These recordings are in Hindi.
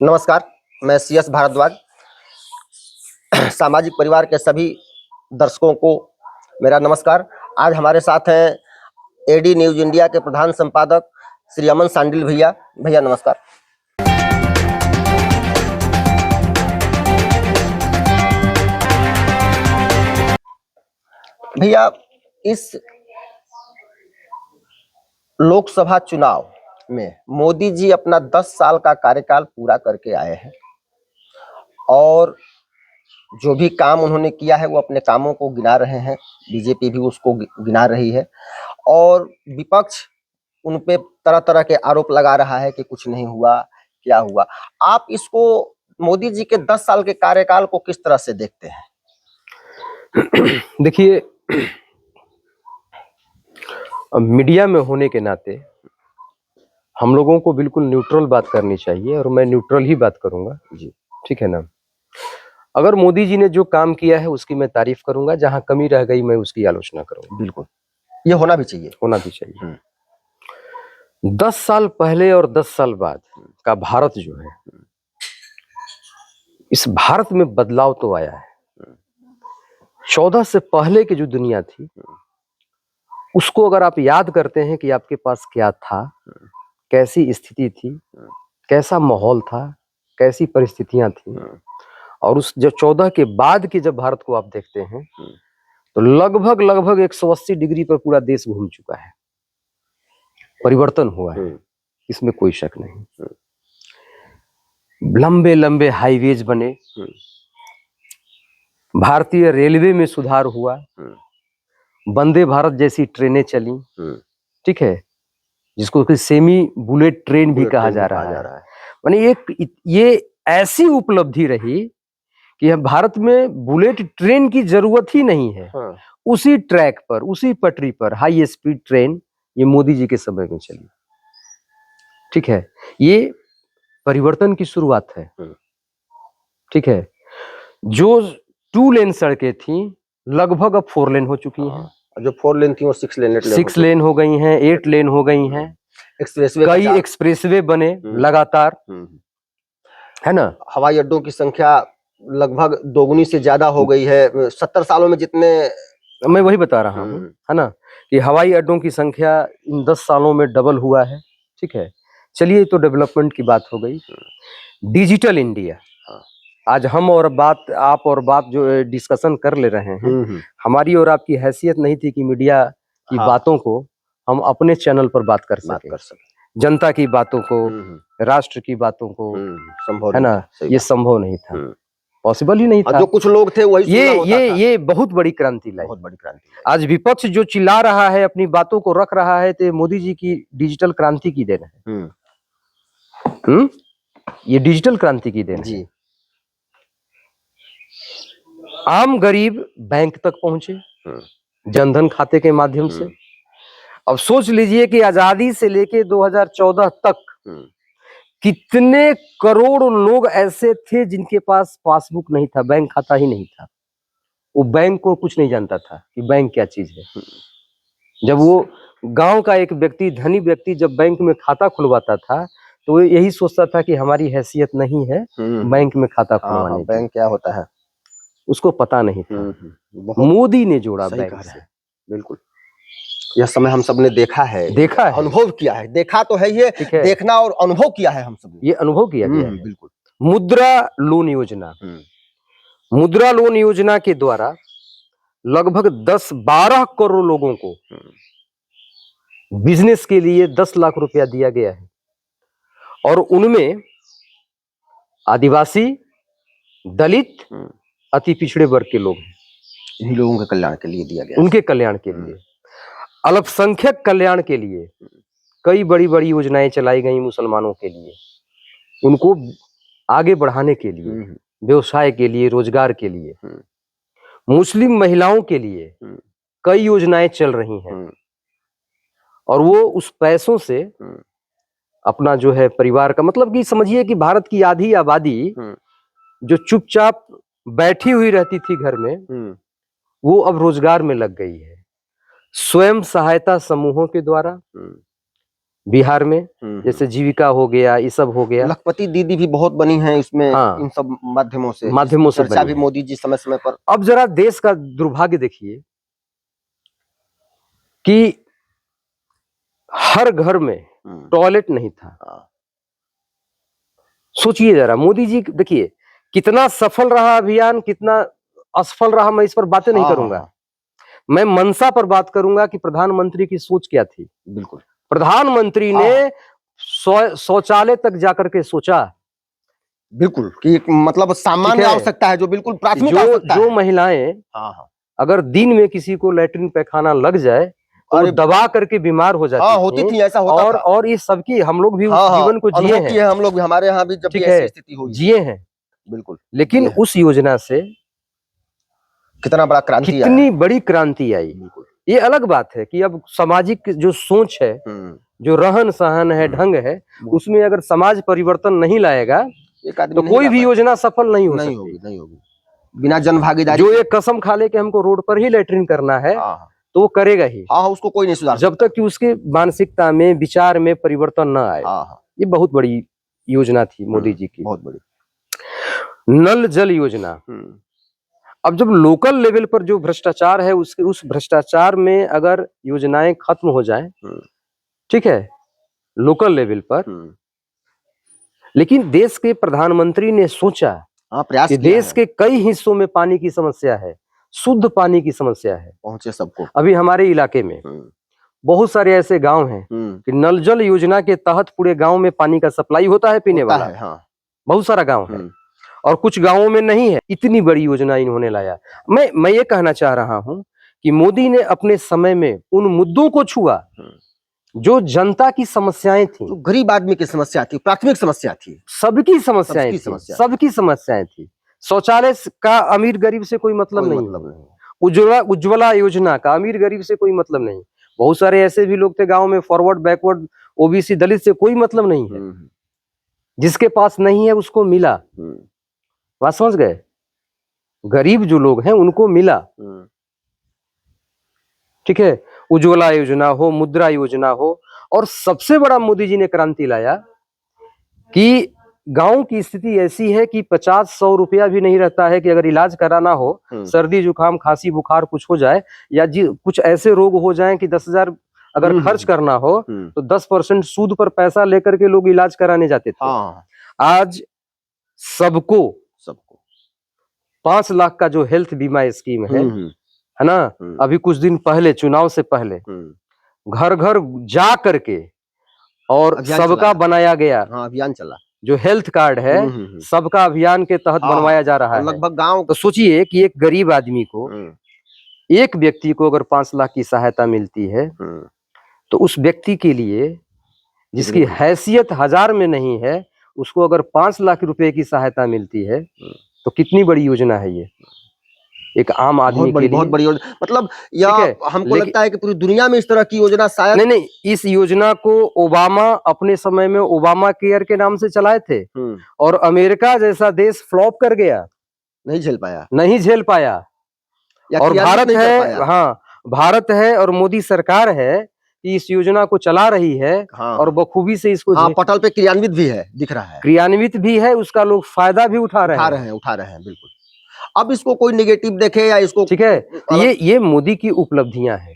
नमस्कार, मैं CS भारद्वाज। सामाजिक परिवार के सभी दर्शकों को मेरा नमस्कार। आज हमारे साथ हैं AD न्यूज इंडिया के प्रधान संपादक श्री अमन सांडिल भैया। भैया नमस्कार। भैया, इस लोकसभा चुनाव में मोदी जी अपना 10 साल का कार्यकाल पूरा करके आए हैं और जो भी काम उन्होंने किया है वो अपने कामों को गिना रहे हैं। बीजेपी भी उसको गिना रही है और विपक्ष उन पे तरह तरह के आरोप लगा रहा है कि कुछ नहीं हुआ, क्या हुआ। आप इसको मोदी जी के 10 साल के कार्यकाल को किस तरह से देखते हैं? देखिए, मीडिया में होने के नाते हम लोगों को बिल्कुल न्यूट्रल बात करनी चाहिए और मैं न्यूट्रल ही बात करूंगा जी। ठीक है ना। अगर मोदी जी ने जो काम किया है उसकी मैं तारीफ करूंगा, जहां कमी रह गई मैं उसकी आलोचना करूंगा। बिल्कुल, ये होना भी चाहिए। 10 साल पहले और 10 साल बाद का भारत जो है, इस भारत में बदलाव तो आया है। 14 से पहले की जो दुनिया थी उसको अगर आप याद करते हैं कि आपके पास क्या था, कैसी स्थिति थी, कैसा माहौल था, कैसी परिस्थितियां थी, और उस जो 14 के बाद के जब भारत को आप देखते हैं तो लगभग 180 डिग्री पर पूरा देश घूम चुका है। परिवर्तन हुआ है, इसमें कोई शक नहीं। लंबे लंबे हाईवेज बने, भारतीय रेलवे में सुधार हुआ, वंदे भारत जैसी ट्रेनें चली, ठीक है, जिसको कि सेमी बुलेट ट्रेन भी कहा जा रहा है। माने ये ऐसी उपलब्धि रही कि भारत में बुलेट ट्रेन की जरूरत ही नहीं है। उसी ट्रैक पर, उसी पटरी पर हाई स्पीड ट्रेन ये मोदी जी के समय में चली। ठीक है, ये परिवर्तन की शुरुआत है। ठीक है, जो 2 लेन सड़कें थी लगभग अब 4 लेन हो चुकी हैं। जो 4 लेन थी वो 6 लेन हो गई हैं, 8 लेन हो गई हैं। एक्सप्रेसवे, कई एक्सप्रेसवे बने लगातार, है ना। हवाई अड्डों की संख्या लगभग दोगुनी से ज्यादा हो गई है 70 सालों में जितने। मैं वही बता रहा हूँ, है ना, कि हवाई अड्डों की संख्या इन 10 सालों में डबल हुआ है। ठीक है, चलिए, तो डेवलपमेंट की बात हो गई। डिजिटल इंडिया, आज हम और आप और बात जो डिस्कशन कर ले रहे हैं, हमारी और आपकी हैसियत नहीं थी कि मीडिया की बातों को हम अपने चैनल पर बात कर सके। जनता की बातों को, राष्ट्र की बातों को, संभव है ना, ये संभव नहीं था, पॉसिबल ही नहीं था। जो कुछ लोग थे वही ये बहुत बड़ी क्रांति लाई। बहुत बड़ी क्रांति। आज विपक्ष जो चिल्ला रहा है, अपनी बातों को रख रहा है, तो मोदी जी की डिजिटल क्रांति की देन है। ये डिजिटल क्रांति की देन है। आम गरीब बैंक तक पहुंचे जनधन खाते के माध्यम से। अब सोच लीजिए कि आजादी से लेके 2014 तक कितने करोड़ लोग ऐसे थे जिनके पास पासबुक नहीं था, बैंक खाता ही नहीं था। वो बैंक को कुछ नहीं जानता था कि बैंक क्या चीज है। जब वो गांव का एक व्यक्ति, धनी व्यक्ति, जब बैंक में खाता खुलवाता था तो वो यही सोचता था कि हमारी हैसियत नहीं है बैंक में खाता खुलवाने की। बैंक क्या होता है उसको पता नहीं था। मोदी ने जोड़ा बैंक से। बिल्कुल, यह समय हम सब ने देखा है, अनुभव किया है। देखा तो है, ये देखना और अनुभव किया है, हम सब ने ये अनुभव किया गया है। बिल्कुल। मुद्रा लोन योजना, मुद्रा लोन योजना के द्वारा लगभग 10-12 करोड़ लोगों को बिजनेस के लिए 10 लाख रुपया दिया गया है, और उनमें आदिवासी, दलित, अति पिछड़े वर्ग के लोग हैं। इन्हीं लोगों के कल्याण के लिए दिया गया, उनके कल्याण के लिए, अल्पसंख्यक कल्याण के लिए कई बड़ी बड़ी योजनाएं चलाई गई। मुसलमानों के लिए, उनको आगे बढ़ाने के लिए, व्यवसाय के लिए, रोजगार के लिए, मुस्लिम महिलाओं के लिए कई योजनाएं चल रही हैं, और वो उस पैसों से अपना जो है परिवार का, मतलब कि समझिए कि भारत की आधी आबादी जो चुपचाप बैठी हुई रहती थी घर में, वो अब रोजगार में लग गई है। स्वयं सहायता समूहों के द्वारा, बिहार में, जैसे जीविका हो गया, ये सब हो गया। लखपति दीदी भी बहुत बनी है इसमें, हाँ, इन सब माध्यमों से चर्चा बनी भी है। मोदी जी समय समय पर। अब जरा देश का दुर्भाग्य देखिए कि हर घर में टॉयलेट नहीं था। सोचिए जरा, मोदी जी देखिए कितना सफल रहा अभियान, कितना असफल रहा, मैं इस पर बातें नहीं करूंगा। मैं मंशा पर बात करूंगा कि प्रधानमंत्री की सोच क्या थी। बिल्कुल, प्रधानमंत्री ने शौचालय तक जाकर के सोचा, बिल्कुल, कि मतलब सामान्य आवश्यकता है, जो बिल्कुल प्राथमिक आवश्यकता है। जो महिलाएं अगर दिन में किसी को लैट्रिन पैखाना लग जाए तो दबा करके बीमार हो जाती होती थी, ऐसा होता था। और ये सबकी हम लोग भी उस जीवन को जिए हैं, हम लोग भी, हमारे यहाँ भी जब भी ऐसी स्थिति हुई जिए हैं। बिल्कुल, लेकिन उस योजना से कितना बड़ा क्रांति, कितनी बड़ी क्रांति आई। ये अलग बात है कि अब सामाजिक जो सोच है, जो रहन सहन है, ढंग है, उसमें अगर समाज परिवर्तन नहीं लाएगा तो कोई भी योजना सफल नहीं हो सकती। नहीं होगी बिना जन भागीदारी। जो ये कसम खा ले कि हमको रोड पर ही लैट्रिन करना है तो वो करेगा ही, उसको कोई नहीं सुधार जब तक कि उसके मानसिकता में, विचार में परिवर्तन न आए। ये बहुत बड़ी योजना थी मोदी जी की, बहुत बड़ी। नल जल योजना। अब जब लोकल लेवल पर जो भ्रष्टाचार है, उस भ्रष्टाचार में अगर योजनाएं खत्म हो जाएं, ठीक है, लोकल लेवल पर, लेकिन देश के प्रधानमंत्री ने सोचा कि देश के कई हिस्सों में पानी की समस्या है, शुद्ध पानी की समस्या है, पहुंचे सबको। अभी हमारे इलाके में बहुत सारे ऐसे गांव हैं कि नल जल योजना के तहत पूरे गांव में पानी का सप्लाई होता है, पीने वाला। बहुत सारा गांव है और कुछ गांवों में नहीं है। इतनी बड़ी योजना इन्होंने लाया। मैं ये कहना चाह रहा हूं कि मोदी ने अपने समय में उन मुद्दों को छुआ जो जनता की समस्याएं थी, जो गरीब आदमी की समस्या थी, प्राथमिक समस्या थी, सबकी समस्याएं थी। शौचालय का अमीर गरीब से कोई मतलब नहीं। उज्ज्वला योजना का अमीर गरीब से कोई मतलब नहीं। बहुत सारे ऐसे भी लोग थे गांव में, फॉरवर्ड, बैकवर्ड, ओबीसी, दलित से कोई मतलब नहीं है। जिसके पास नहीं है उसको मिला। बात समझ गए? गरीब जो लोग हैं उनको मिला। ठीक है, उज्ज्वला योजना हो, मुद्रा योजना हो, और सबसे बड़ा मोदी जी ने क्रांति लाया कि गांव की स्थिति ऐसी है कि 50-100 रुपया भी नहीं रहता है कि अगर इलाज कराना हो, सर्दी जुकाम खांसी बुखार कुछ हो जाए, या कुछ ऐसे रोग हो जाएं कि 10,000 अगर खर्च करना हो तो 10% सूद पर पैसा लेकर के लोग इलाज कराने जाते थे। आज सबको 5 लाख का जो हेल्थ बीमा स्कीम है ना, अभी कुछ दिन पहले, चुनाव से पहले घर घर जा करके और सबका बनाया गया, अभियान चला, जो हेल्थ कार्ड है सबका अभियान के तहत बनवाया जा रहा है लगभग गांव। तो सोचिए कि एक गरीब आदमी को, एक व्यक्ति को अगर 5 लाख की सहायता मिलती है तो उस व्यक्ति के लिए जिसकी हैसियत 1000 में नहीं है, उसको अगर 5 लाख रुपए की सहायता मिलती है तो कितनी बड़ी योजना है ये एक आम आदमी के लिए। बहुत बड़ी योजना, मतलब हमको लगता है कि पूरी दुनिया में इस तरह की योजना शायद नहीं। इस योजना को ओबामा अपने समय में ओबामा केयर के नाम से चलाए थे और अमेरिका जैसा देश फ्लॉप कर गया, नहीं झेल पाया। और भारत है, भारत है और मोदी सरकार है कि इस योजना को चला रही है और बखूबी से इसको पटल पे क्रियान्वित भी है, दिख रहा है, क्रियान्वित भी है, उसका लोग फायदा भी उठा रहे हैं। बिल्कुल। अब इसको कोई नेगेटिव देखे या इसको, ठीक है, ये मोदी की उपलब्धियां हैं।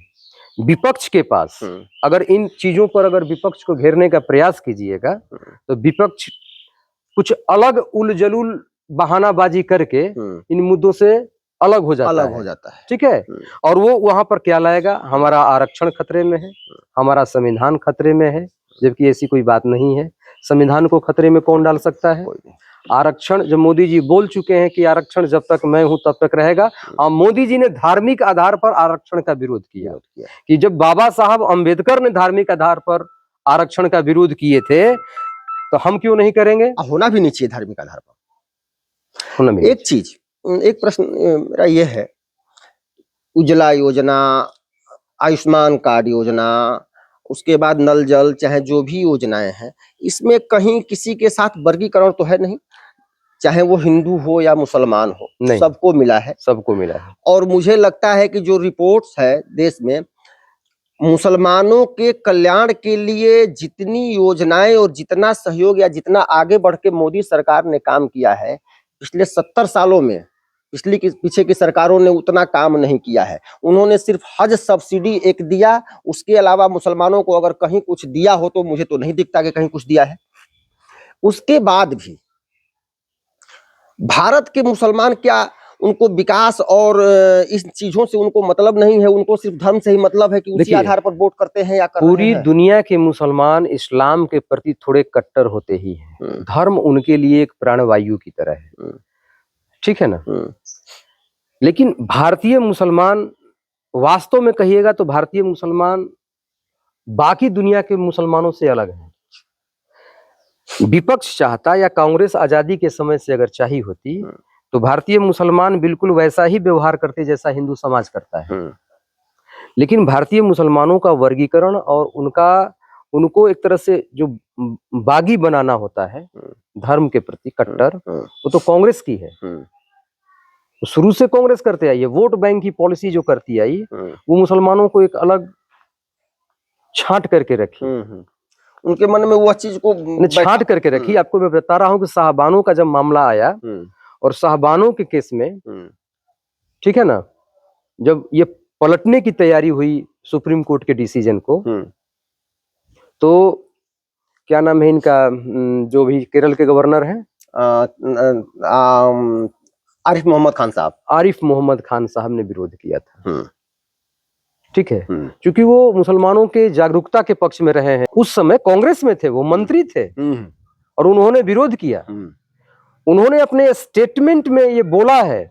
विपक्ष के पास अगर इन चीजों पर अगर विपक्ष को घेरने का प्रयास कीजिएगा तो विपक्ष कुछ अलग उलझुल बहानाबाजी करके इन मुद्दों से अलग हो जाता है। ठीक है, और वो वहां पर क्या लाएगा, हमारा आरक्षण खतरे में है, हमारा संविधान खतरे में है, जबकि ऐसी कोई बात नहीं है। संविधान को खतरे में कौन डाल सकता है? आरक्षण, जब मोदी जी बोल चुके हैं कि आरक्षण जब तक मैं हूं तब तक रहेगा। मोदी जी ने धार्मिक आधार पर आरक्षण का विरोध किया कि जब बाबा साहब अंबेडकर ने धार्मिक आधार पर आरक्षण का विरोध किए थे तो हम क्यों नहीं करेंगे? होना भी नहीं चाहिए धार्मिक आधार पर। एक प्रश्न मेरा ये है, उज्ज्वला योजना, आयुष्मान कार्ड योजना, उसके बाद नल जल, चाहे जो भी योजनाएं हैं, इसमें कहीं किसी के साथ वर्गीकरण तो है नहीं, चाहे वो हिंदू हो या मुसलमान हो, सबको मिला है। सबको मिला है। और मुझे लगता है कि जो रिपोर्ट्स है देश में, मुसलमानों के कल्याण के लिए जितनी योजनाएं और जितना सहयोग या जितना आगे बढ़ के मोदी सरकार ने काम किया है पिछले 70 सालों में, पीछे की सरकारों ने उतना काम नहीं किया है। उन्होंने सिर्फ हज सब्सिडी एक दिया, उसके अलावा मुसलमानों को अगर कहीं कुछ दिया हो तो मुझे तो नहीं दिखता कि कहीं कुछ दिया है। उसके बाद भी भारत के मुसलमान क्या उनको विकास और इस चीजों से उनको मतलब नहीं है, उनको सिर्फ धर्म से ही मतलब है कि उसी आधार पर वोट करते हैं या कर रहे हैं। पूरी दुनिया के मुसलमान इस्लाम के प्रति थोड़े कट्टर होते ही हैं। धर्म उनके लिए एक प्राणवायु की तरह है, ठीक है ना। लेकिन भारतीय मुसलमान वास्तव में कहिएगा तो भारतीय मुसलमान बाकी दुनिया के मुसलमानों से अलग है। विपक्ष चाहता या कांग्रेस आजादी के समय से अगर चाहिए होती तो भारतीय मुसलमान बिल्कुल वैसा ही व्यवहार करते जैसा हिंदू समाज करता है। लेकिन भारतीय मुसलमानों का वर्गीकरण और उनको एक तरह से जो बागी बनाना होता है धर्म के प्रति कट्टर, वो तो कांग्रेस की है। तो शुरू से कांग्रेस करते आई है। वोट बैंक की पॉलिसी जो करती आई वो मुसलमानों को एक अलग छांट करके रखी। उनके मन में वो चीज को छांट करके रखी। आपको मैं बता रहा हूं कि साहबानों का जब मामला आया और साहबानों के केस में, ठीक है ना, जब ये पलटने की तैयारी हुई सुप्रीम कोर्ट के डिसीजन को, तो क्या नाम है इनका, जो भी केरल के गवर्नर हैं, आरिफ मोहम्मद खान साहब। आरिफ मोहम्मद खान साहब ने विरोध किया था, ठीक है, क्योंकि वो मुसलमानों के जागरूकता के पक्ष में रहे हैं। उस समय कांग्रेस में थे, वो मंत्री थे और उन्होंने विरोध किया। उन्होंने अपने स्टेटमेंट में ये बोला है।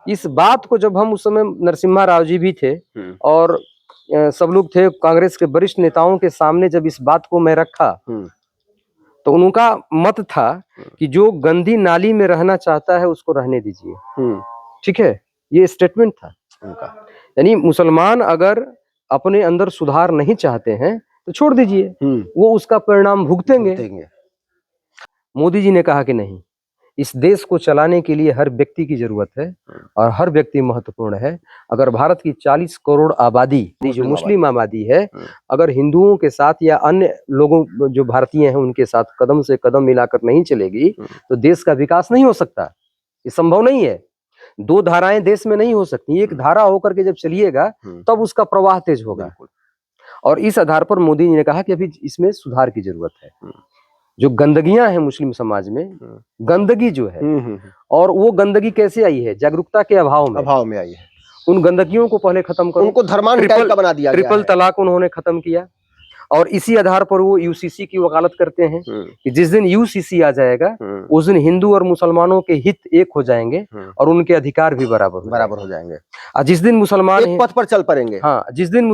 इस बात को जब हम उस समय नरसिम्हा राव जी भी थे और सब लोग थे कांग्रेस के वरिष्ठ नेताओं के सामने, जब इस बात को मैं रखा तो उनका मत था कि जो गंदी नाली में रहना चाहता है उसको रहने दीजिए, ठीक है। ये स्टेटमेंट था उनका। यानी मुसलमान अगर अपने अंदर सुधार नहीं चाहते हैं तो छोड़ दीजिए, वो उसका परिणाम भुगतेंगे। मोदी जी ने कहा कि नहीं, इस देश को चलाने के लिए हर व्यक्ति की जरूरत है और हर व्यक्ति महत्वपूर्ण है। अगर भारत की 40 करोड़ आबादी, जो मुस्लिम आबादी है, अगर हिंदुओं के साथ या अन्य लोगों जो भारतीय हैं उनके साथ कदम से कदम मिलाकर नहीं चलेगी तो देश का विकास नहीं हो सकता। ये संभव नहीं है। दो धाराएं देश में नहीं हो सकती। एक धारा होकर के जब चलिएगा तब उसका प्रवाह तेज होगा। और इस आधार पर मोदी जी ने कहा कि अभी इसमें सुधार की जरूरत है। जो गंदगियां हैं मुस्लिम समाज में, गंदगी जो है, और वो गंदगी कैसे आई है? जागरूकता के अभाव में आई है। उन गंदगियों को पहले खत्म करो। उनको धर्मांतरण का बना दिया गया है। ट्रिपल तलाक उन्होंने खत्म किया और इसी आधार पर वो यूसीसी की वकालत करते हैं कि जिस दिन यूसीसी आ जाएगा उस दिन हिंदू और मुसलमानों के हित एक हो जाएंगे और उनके अधिकार भी बराबर हो जाएंगे। और जिस दिन मुसलमान एक पथ पर चल पड़ेंगे। हाँ, जिस दिन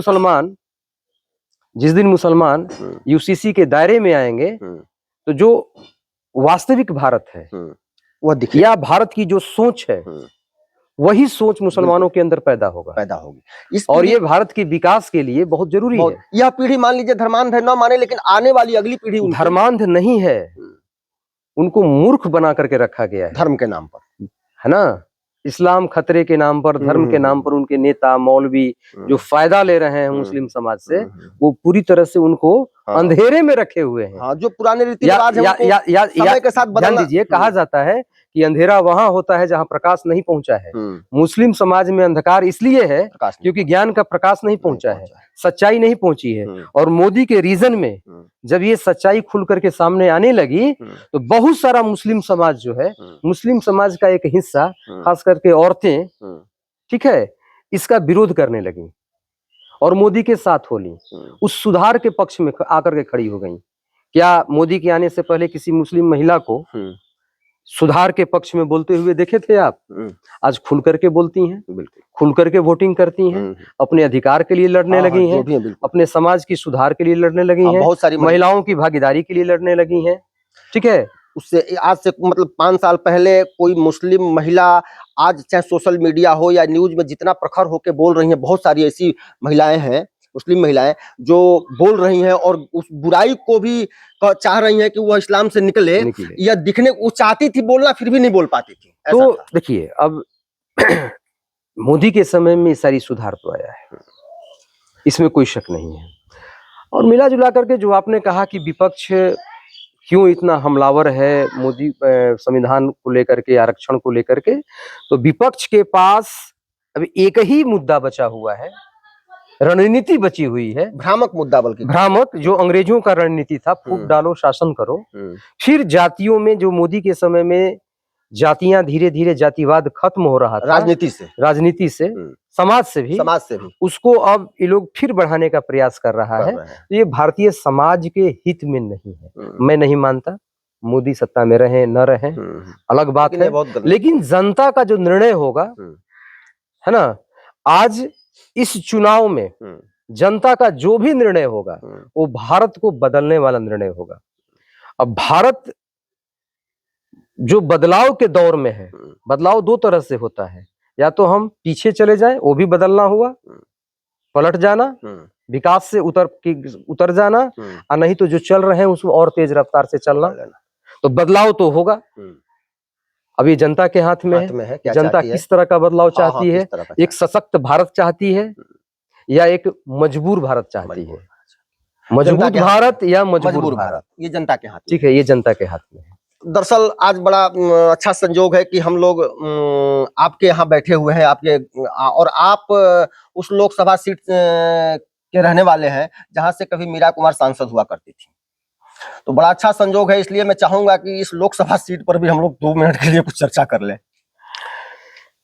मुसलमान यूसीसी के दायरे में आएंगे तो जो वास्तविक भारत है वो दिखे, या भारत की जो सोच है वही सोच मुसलमानों के अंदर पैदा होगी। और ये भारत के विकास के लिए बहुत जरूरी है। यह पीढ़ी मान लीजिए धर्मांध न माने, लेकिन आने वाली अगली पीढ़ी धर्मांध नहीं है, उनको मूर्ख बना करके रखा गया है धर्म के नाम पर, है ना। इस्लाम खतरे के नाम पर, धर्म के नाम पर उनके नेता मौलवी जो फायदा ले रहे हैं मुस्लिम समाज से, वो पूरी तरह से उनको अंधेरे में रखे हुए हैं। जो पुराने रीति रिवाज है समय के साथ ध्यान दीजिए, कहा जाता है कि अंधेरा वहां होता है जहां प्रकाश नहीं पहुंचा है। मुस्लिम समाज में अंधकार इसलिए है क्योंकि ज्ञान का प्रकाश नहीं पहुंचा है, सच्चाई नहीं पहुंची है। और मोदी के रीजन में जब ये सच्चाई खुल करके सामने आने लगी तो बहुत सारा मुस्लिम समाज जो है, मुस्लिम समाज का एक हिस्सा, खास करके औरतें, ठीक है, इसका विरोध करने लगी और मोदी के साथ हो ली, उस सुधार के पक्ष में आकर के खड़ी हो गई। क्या मोदी के आने से पहले किसी मुस्लिम महिला को सुधार के पक्ष में बोलते हुए देखे थे आप? आज खुल करके बोलती हैं, खुल करके वोटिंग करती हैं, अपने अधिकार के लिए लड़ने लगी हैं, अपने समाज की सुधार के लिए लड़ने लगी हैं, बहुत सारी महिलाओं की भागीदारी के लिए लड़ने लगी हैं, ठीक है। उससे आज से मतलब 5 साल पहले कोई मुस्लिम महिला आज चाहे सोशल मीडिया हो या न्यूज में जितना प्रखर होके बोल रही हैं, बहुत सारी ऐसी महिलाएं हैं, मुस्लिम महिलाएं, जो बोल रही हैं और उस बुराई को भी चाह रही हैं कि वह इस्लाम से निकले या दिखने, वो चाहती थी बोलना फिर भी नहीं बोल पाती थी। तो देखिए, अब मोदी के समय में सारी सुधार तो आया है, इसमें कोई शक नहीं है। और मिला जुला करके जो आपने कहा कि विपक्ष क्यों इतना हमलावर है मोदी संविधान को लेकर के, आरक्षण को लेकर के, तो विपक्ष के पास अभी एक ही मुद्दा बचा हुआ है, रणनीति बची हुई है, भ्रामक मुद्दा, बल्कि भ्रामक, जो अंग्रेजों का रणनीति था, फूट डालो शासन करो। फिर जातियों में, जो मोदी के समय में जातियां धीरे धीरे, जातिवाद खत्म हो रहा था राजनीति से, समाज से भी, उसको अब ये लोग फिर बढ़ाने का प्रयास कर रहा है। तो ये भारतीय समाज के हित में नहीं है। मैं नहीं मानता मोदी सत्ता में रहे न रहे, अलग बात है, लेकिन जनता का जो निर्णय होगा, है ना, आज इस चुनाव में जनता का जो भी निर्णय होगा वो भारत को बदलने वाला निर्णय होगा। अब भारत जो बदलाव के दौर में है, बदलाव दो तरह से होता है, या तो हम पीछे चले जाएं, वो भी बदलना हुआ, पलट जाना, विकास से उतर जाना, और नहीं तो जो चल रहे हैं उसमें और तेज रफ्तार से चलना। तो बदलाव तो होगा, अब ये जनता के हाथ में है। जनता किस तरह का बदलाव चाहती है, एक सशक्त भारत चाहती है या एक मजबूर भारत चाहती है? मजबूत भारत या मजबूर भारत, ये जनता के हाथ, ठीक है, ये जनता के हाथ में है। दरअसल आज बड़ा अच्छा संजोग है कि हम लोग आपके यहाँ बैठे हुए हैं, और आप उस लोकसभा सीट के रहने वाले हैं जहां से कभी मीरा कुमार सांसद हुआ करती थी। तो बड़ा अच्छा संजोग है, इसलिए मैं चाहूंगा कि इस लोकसभा सीट पर भी हम लोग 2 मिनट के लिए कुछ चर्चा कर लें।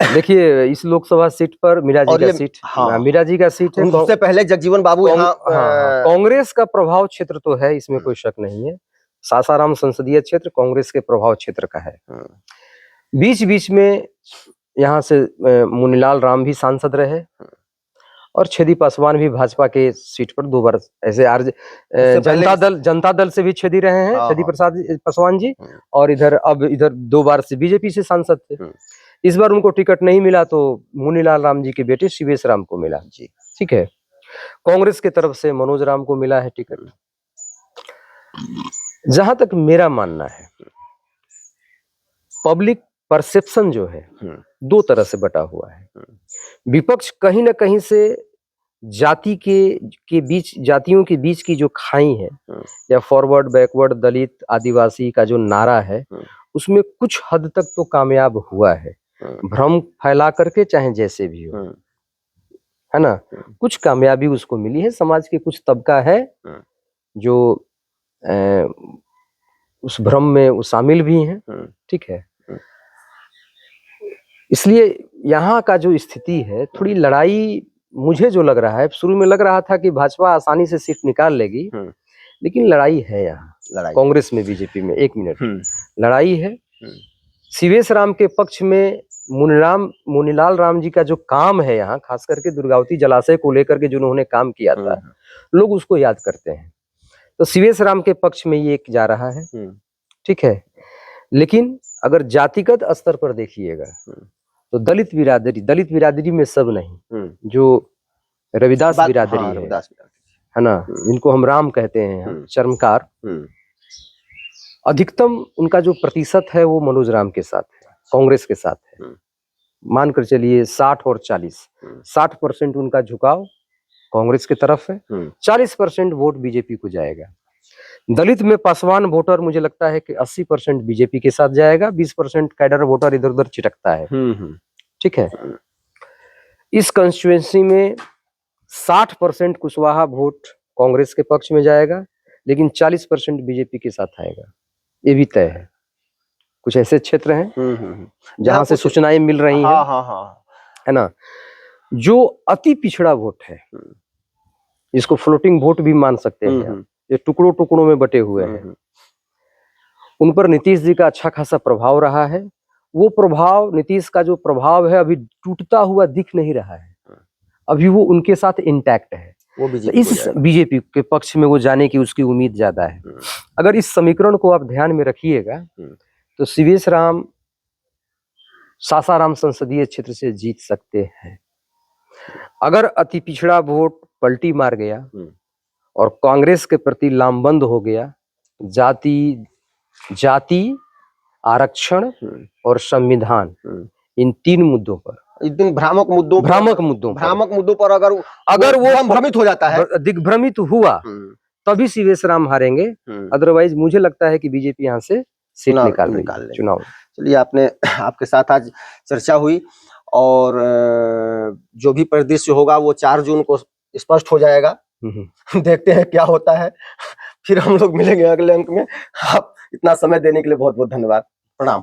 देखिए, इस लोकसभा सीट पर मीरा जी का सीट, मीरा जी का सीट है। उससे पहले जगजीवन बाबू यहाँ, कांग्रेस का प्रभाव क्षेत्र तो है, इसमें कोई शक नहीं है। सासाराम संसदीय क्षेत्र कांग्रेस के प्रभाव क्षेत्र का है। बीच बीच में यहाँ से मुनीलाल राम भी सांसद रहे, और छेदी पासवान भी भाजपा के सीट पर 2 बार ऐसे जनता दल से भी छेदी रहे हैं, छेदी प्रसाद पासवान जी, और इधर 2 बार से बीजेपी से सांसद थे। इस बार उनको टिकट नहीं मिला तो मुनीलाल राम जी के बेटे शिवेश राम को मिला जी, ठीक है। कांग्रेस की तरफ से मनोज राम को मिला है टिकट। जहां तक मेरा मानना है, पब्लिक परसेप्शन जो है 2 तरह से बटा हुआ है। विपक्ष कहीं ना कहीं से जाति के बीच, जातियों के बीच की जो खाई है, या फॉरवर्ड बैकवर्ड दलित आदिवासी का जो नारा है, उसमें कुछ हद तक तो कामयाब हुआ है, भ्रम फैला करके, चाहे जैसे भी हो, है ना, कुछ कामयाबी उसको मिली है। समाज के कुछ तबका है जो उस भ्रम में वो शामिल भी हैं, ठीक है। इसलिए यहाँ का जो स्थिति है, थोड़ी लड़ाई, मुझे जो लग रहा है, शुरू में लग रहा था कि भाजपा आसानी से सीट निकाल लेगी, लेकिन लड़ाई है यहाँ कांग्रेस में, बीजेपी में। 1 मिनट, लड़ाई है। शिवेश राम के पक्ष में मुनीलाल राम जी का जो काम है यहाँ, खास करके दुर्गावती जलाशय को लेकर के जो उन्होंने काम किया था, लोग उसको याद करते हैं। तो शिवेश राम के पक्ष में ये जा रहा है, ठीक है। लेकिन अगर जातिगत स्तर पर देखिएगा तो दलित बिरादरी में सब नहीं, जो रविदास बिरादरी है ना, जिनको हम राम कहते हैं, चर्मकार, अधिकतम उनका जो प्रतिशत है वो मनोज राम के साथ है, कांग्रेस के साथ है। मानकर चलिए 60 और 40, 60% उनका झुकाव कांग्रेस की तरफ है, 40% वोट बीजेपी को जाएगा। दलित में पासवान वोटर मुझे लगता है कि 80% बीजेपी के साथ जाएगा, 20% कैडर वोटर इधर उधर चिटकता है, ठीक है। इस कंस्टिट्यूएंसी में 60% कुशवाहा वोट कांग्रेस के पक्ष में जाएगा, लेकिन 40% बीजेपी के साथ आएगा, ये भी तय है। कुछ ऐसे क्षेत्र हैं जहां से सूचनाएं मिल रही हैं, है ना, जो अति पिछड़ा वोट है, इसको फ्लोटिंग वोट भी मान सकते हैं, ये टुकड़ों में बटे हुए हैं। उन पर नीतीश जी का अच्छा खासा प्रभाव रहा है। वो प्रभाव, नीतीश का जो प्रभाव है, अभी टूटता हुआ दिख नहीं रहा है, अभी वो उनके साथ इंटैक्ट है। वो इस बीजेपी के पक्ष में वो जाने की उसकी उम्मीद ज्यादा है। अगर इस समीकरण को आप ध्यान में रखिएगा तो शिवेश राम सासाराम संसदीय क्षेत्र से जीत सकते हैं। अगर अति पिछड़ा वोट पलटी मार गया और कांग्रेस के प्रति लामबंद हो गया, जाति, आरक्षण और संविधान, इन 3 मुद्दों पर इस दिन भ्रामक मुद्दों भ्रामक मुद्दों पर अगर वो भ्रमित हो जाता है, दिग्भ्रमित हुआ, तभी सीवीएस राम हारेंगे। अदरवाइज मुझे लगता है कि बीजेपी यहाँ से सीट निकाल लेगी चुनाव। चलिए, आपके साथ आज चर्चा हुई और जो भी परिदृश्य होगा वो 4 जून को स्पष्ट हो जाएगा। देखते हैं क्या होता है। फिर हम लोग मिलेंगे अगले अंक में। आप इतना समय देने के लिए बहुत बहुत धन्यवाद। प्रणाम।